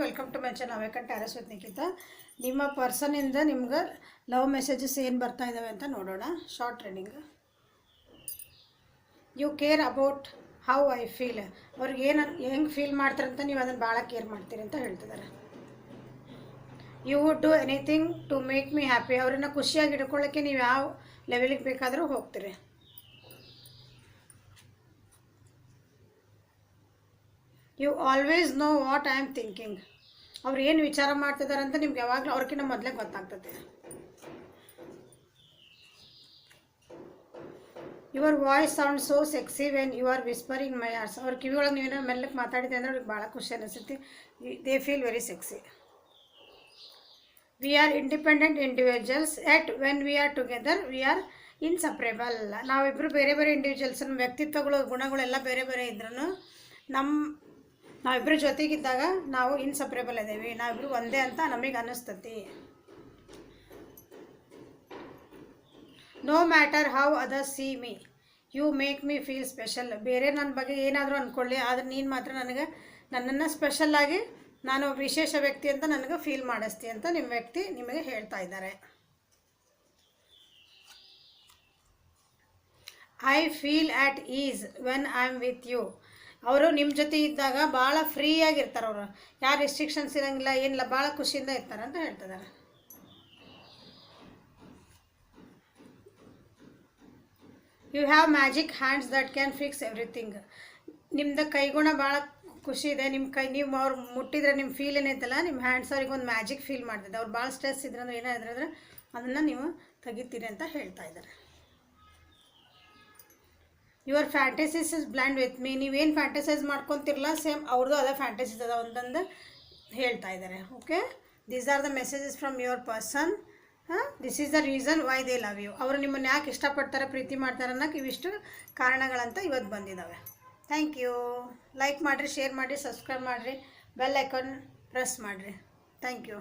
Welcome to my channel awaken Taurus with Nikhita. ನಿಮ್ಮ ಪರ್ಸನಿಂದ ನಿಮ್ಗೆ ಲವ್ ಮೆಸೇಜಸ್ ಏನು ಬರ್ತಾ ಇದ್ದಾವೆ ಅಂತ ನೋಡೋಣ. Short reading. You care about how I feel. ಅವ್ರಿಗೆ ಹೆಂಗೆ ಫೀಲ್ ಮಾಡ್ತಾರಂತ ನೀವು ಅದನ್ನು ಭಾಳ ಕೇರ್ ಮಾಡ್ತೀರಿ ಅಂತ ಹೇಳ್ತಿದ್ದಾರೆ. You would do anything to make me happy. ಅವ್ರನ್ನ ಖುಷಿಯಾಗಿ ಇಟ್ಕೊಳ್ಳೋಕ್ಕೆ ನೀವು ಯಾವ ಲೆವೆಲಿಗೆ ಬೇಕಾದರೂ ಹೋಗ್ತೀರಿ. You always know what I am thinking. ಅವ್ರು ಏನು ವಿಚಾರ ಮಾಡ್ತಿದ್ದಾರೆ ಅಂತ ನಿಮ್ಗೆ ಯಾವಾಗಲೂ ಅವ್ರಿಗಿಂತ ಮೊದಲೇ ಗೊತ್ತಾಗ್ತದೆ. Your voice sound so sexy when you are whispering my ears. ಅವ್ರ ಕಿವಿಯೊಳಗೆ ನೀವೇನೋ ಮೆಲ್ಲಕ್ಕೆ ಮಾತಾಡಿದೆ ಅಂದರೆ ಅವ್ರಿಗೆ ಭಾಳ ಖುಷಿ ಅನಿಸುತ್ತೆ. They feel very sexy. We are independent individuals at when we are together we are inseparable. ನಾವಿಬ್ಬರು ಬೇರೆ ಬೇರೆ ಇಂಡಿವಿಜುವಲ್ಸ್, ನಮ್ಮ ವ್ಯಕ್ತಿತ್ವಗಳು ಗುಣಗಳೆಲ್ಲ ಬೇರೆ ಬೇರೆ ಇದ್ರೂ ನಾವಿಬ್ಬರು ಜೊತೆಗಿದ್ದಾಗ ನಾವು ಇನ್ಸಪ್ರೇಬಲ್ ಇದ್ದೀವಿ, ನಾವಿಬ್ಬರು ಒಂದೇ ಅಂತ ನಮಗೆ ಅನ್ನಿಸ್ತತಿ. No matter how others see me you make me feel special. ಬೇರೆ ನನ್ನ ಬಗ್ಗೆ ಏನಾದರೂ ಅಂದ್ಕೊಳ್ಳಿ, ಆದರೆ ನೀನು ಮಾತ್ರ ನನ್ನನ್ನು ಸ್ಪೆಷಲ್ಲಾಗಿ, ನಾನು ವಿಶೇಷ ವ್ಯಕ್ತಿ ಅಂತ ನನಗೆ ಫೀಲ್ ಮಾಡಿಸ್ತಿ ಅಂತ ನಿಮ್ಮ ವ್ಯಕ್ತಿ ನಿಮಗೆ ಹೇಳ್ತಾ ಇದ್ದಾರೆ. I feel at ease when I am with you. ಅವರು ನಿಮ್ಮ ಜೊತೆ ಇದ್ದಾಗ ಭಾಳ ಫ್ರೀಯಾಗಿರ್ತಾರೆ. ಅವರು ಯಾರು ರೆಸ್ಟ್ರಿಕ್ಷನ್ಸ್ ಇರೋಂಗಿಲ್ಲ, ಏನಿಲ್ಲ, ಭಾಳ ಖುಷಿಯಿಂದ ಇರ್ತಾರೆ ಅಂತ ಹೇಳ್ತಿದ್ದಾರೆ. You have magic hands that can fix everything. ನಿಮ್ದು ಕೈಗುಣ ಭಾಳ ಖುಷಿ ಇದೆ. ನಿಮ್ಮ ಕೈ ನೀವು ಅವ್ರು ಮುಟ್ಟಿದ್ರೆ ನಿಮ್ಮ ಫೀಲ್ ಏನೈತಲ್ಲ, ನಿಮ್ಮ ಹ್ಯಾಂಡ್ಸ್ ಅವ್ರಿಗೆ ಒಂದು ಮ್ಯಾಜಿಕ್ ಫೀಲ್ ಮಾಡ್ತಿದ್ದೆ. ಅವ್ರು ಭಾಳ ಸ್ಟ್ರೆಸ್ ಇದ್ರಂದ್ರೆ ಏನಾದ್ರೆ ಅಂದರೆ ಅದನ್ನು ನೀವು ತೆಗಿತೀರಿ ಅಂತ ಹೇಳ್ತಾ ಇದ್ದಾರೆ. Your fantasies is blend with me. ನೀವೇನು ಫ್ಯಾಂಟಸೈಸ್ ಮಾಡ್ಕೊತಿರಲ್ಲ, ಸೇಮ್ ಅವ್ರದ್ದು ಅದೇ ಫ್ಯಾಂಟಸೀಸ್ ಅದ ಒಂದೊಂದು ಹೇಳ್ತಾ ಇದ್ದಾರೆ. Okay, these are the messages from your person. This is the reason why they love you. ಅವರು ನಿಮ್ಮನ್ನು ಯಾಕೆ ಇಷ್ಟಪಡ್ತಾರೆ, ಪ್ರೀತಿ ಮಾಡ್ತಾರೆ ಅನ್ನೋಕ್ಕೆ ಇವಿಷ್ಟು ಕಾರಣಗಳಂತ ಇವತ್ತು ಬಂದಿದ್ದಾವೆ. Thank you. ಲೈಕ್ ಮಾಡಿರಿ, ಶೇರ್ ಮಾಡಿರಿ, ಸಬ್ಸ್ಕ್ರೈಬ್ ಮಾಡಿರಿ, ಬೆಲ್ ಐಕಾನ್ ಪ್ರೆಸ್ ಮಾಡಿರಿ. Thank you.